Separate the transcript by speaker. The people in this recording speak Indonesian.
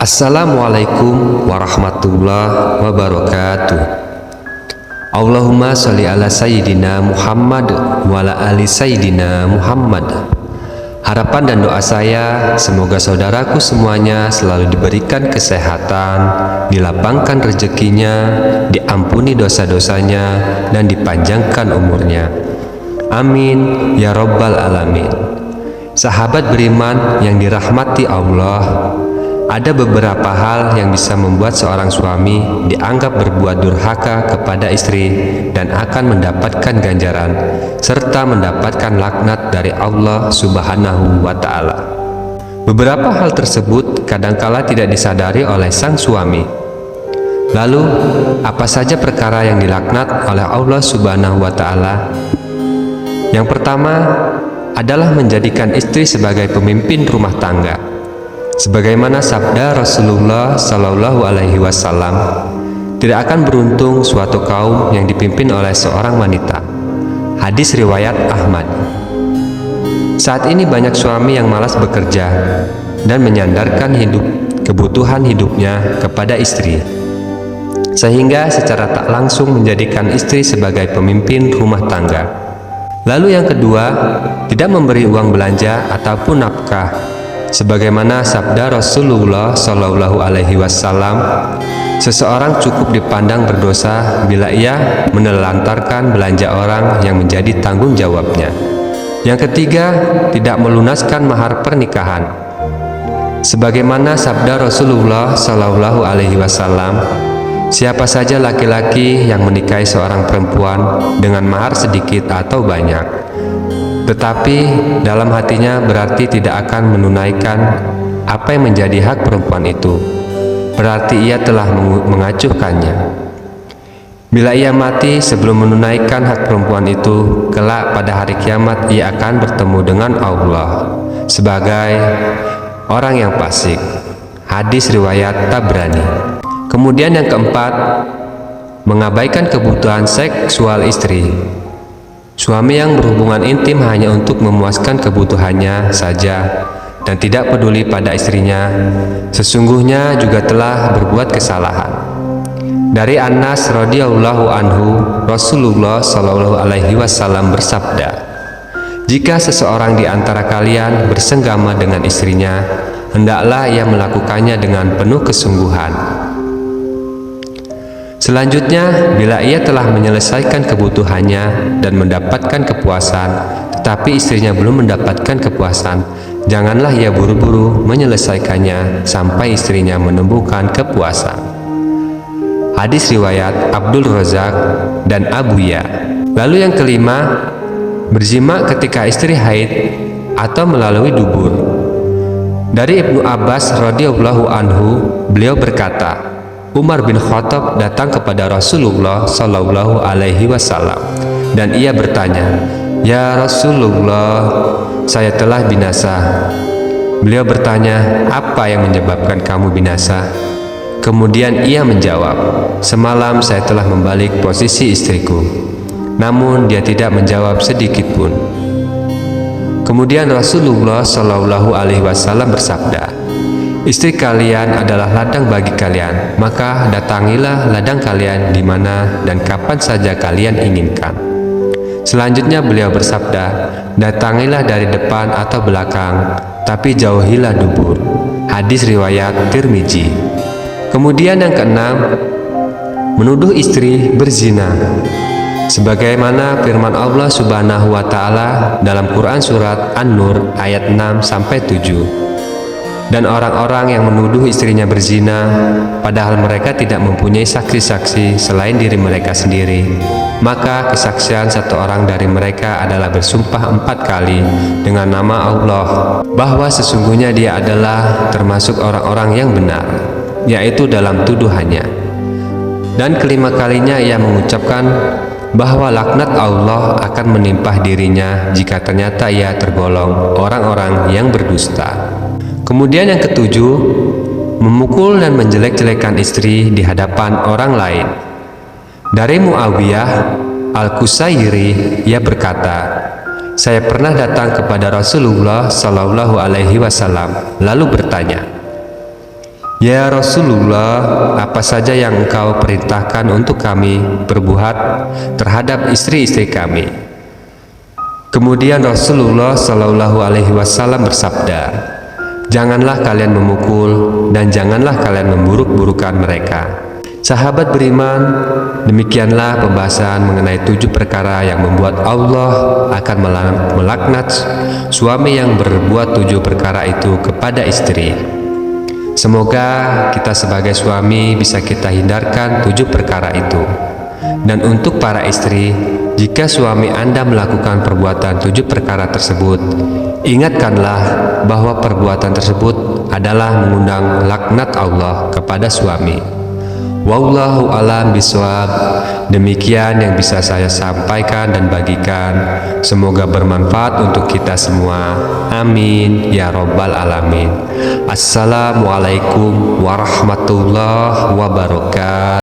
Speaker 1: Assalamualaikum warahmatullahi wabarakatuh. Allahumma sholli ala sayyidina Muhammad wa ala ali sayyidina Muhammad. Harapan dan doa saya, semoga saudaraku semuanya selalu diberikan kesehatan, dilapangkan rezekinya, diampuni dosa-dosanya, dan dipanjangkan umurnya. Amin ya rabbal alamin. Sahabat beriman yang dirahmati Allah, ada beberapa hal yang bisa membuat seorang suami dianggap berbuat durhaka kepada istri dan akan mendapatkan ganjaran serta mendapatkan laknat dari Allah Subhanahu wa Ta'ala. Beberapa hal tersebut kadangkala tidak disadari oleh sang suami. Lalu, apa saja perkara yang dilaknat oleh Allah Subhanahu wa Ta'ala? Yang pertama adalah menjadikan istri sebagai pemimpin rumah tangga. Sebagaimana sabda Rasulullah Shallallahu Alaihi Wasallam, tidak akan beruntung suatu kaum yang dipimpin oleh seorang wanita. Hadis riwayat Ahmad. Saat ini banyak suami yang malas bekerja dan menyandarkan kebutuhan hidupnya kepada istri, sehingga secara tak langsung menjadikan istri sebagai pemimpin rumah tangga. Lalu yang kedua, tidak memberi uang belanja ataupun nafkah. Sebagaimana sabda Rasulullah Shallallahu Alaihi Wasallam, seseorang cukup dipandang berdosa bila ia menelantarkan belanja orang yang menjadi tanggung jawabnya. Yang ketiga, tidak melunaskan mahar pernikahan. Sebagaimana sabda Rasulullah Shallallahu Alaihi Wasallam, siapa saja laki-laki yang menikahi seorang perempuan dengan mahar sedikit atau banyak, tetapi dalam hatinya berarti tidak akan menunaikan apa yang menjadi hak perempuan itu, berarti ia telah mengacuhkannya. Bila ia mati sebelum menunaikan hak perempuan itu, kelak pada hari kiamat ia akan bertemu dengan Allah sebagai orang yang fasik. Hadis riwayat Tabrani. Kemudian yang keempat, mengabaikan kebutuhan seksual istri. Suami yang berhubungan intim hanya untuk memuaskan kebutuhannya saja dan tidak peduli pada istrinya, sesungguhnya juga telah berbuat kesalahan. Dari Anas radhiyallahu anhu, Rasulullah Shallallahu Alaihi Wasallam bersabda, jika seseorang di antara kalian bersenggama dengan istrinya, hendaklah ia melakukannya dengan penuh kesungguhan. Selanjutnya, bila ia telah menyelesaikan kebutuhannya dan mendapatkan kepuasan, tetapi istrinya belum mendapatkan kepuasan, janganlah ia buru-buru menyelesaikannya sampai istrinya menemukan kepuasan. Hadis riwayat Abdul Razak dan Abu Ya. Lalu yang kelima, berzina ketika istri haid atau melalui dubur. Dari Ibnu Abbas radhiyallahu anhu, beliau berkata, Umar bin Khattab datang kepada Rasulullah Shallallahu Alaihi Wasallam dan ia bertanya, "Ya Rasulullah, saya telah binasa." Beliau bertanya, "Apa yang menyebabkan kamu binasa?" Kemudian ia menjawab, "Semalam saya telah membalik posisi istriku." Namun dia tidak menjawab sedikit pun. Kemudian Rasulullah Shallallahu Alaihi Wasallam bersabda, istri kalian adalah ladang bagi kalian, maka datangilah ladang kalian di mana dan kapan saja kalian inginkan. Selanjutnya beliau bersabda, datangilah dari depan atau belakang, tapi jauhilah dubur. Hadis riwayat Tirmizi. Kemudian yang keenam, menuduh istri berzina. Sebagaimana firman Allah Subhanahu wa Ta'ala dalam Quran surat An-Nur ayat 6-7. Dan orang-orang yang menuduh istrinya berzina, padahal mereka tidak mempunyai saksi-saksi selain diri mereka sendiri, maka kesaksian satu orang dari mereka adalah bersumpah 4 kali dengan nama Allah bahwa sesungguhnya dia adalah termasuk orang-orang yang benar, yaitu dalam tuduhannya. Dan kelima kalinya ia mengucapkan bahwa laknat Allah akan menimpa dirinya jika ternyata ia tergolong orang-orang yang berdusta. Kemudian yang ketujuh, memukul dan menjelek-jelekan istri di hadapan orang lain. Dari Muawiyah Al-Qusairi, ia berkata, saya pernah datang kepada Rasulullah Shallallahu Alaihi Wasallam lalu bertanya, Ya Rasulullah, apa saja yang engkau perintahkan untuk kami berbuat terhadap istri-istri kami? Kemudian Rasulullah Shallallahu Alaihi Wasallam bersabda, janganlah kalian memukul dan janganlah kalian memburuk-burukan mereka. Sahabat beriman, demikianlah pembahasan mengenai 7 perkara yang membuat Allah akan melaknat suami yang berbuat 7 perkara itu kepada istri. Semoga kita sebagai suami bisa kita hindarkan 7 perkara itu. Dan untuk para istri, jika suami Anda melakukan perbuatan 7 perkara tersebut, ingatkanlah bahwa perbuatan tersebut adalah mengundang laknat Allah kepada suami. Wallahu a'lam bishawab. Demikian yang bisa saya sampaikan dan bagikan. Semoga bermanfaat untuk kita semua. Amin ya robbal alamin. Assalamualaikum warahmatullahi wabarakatuh.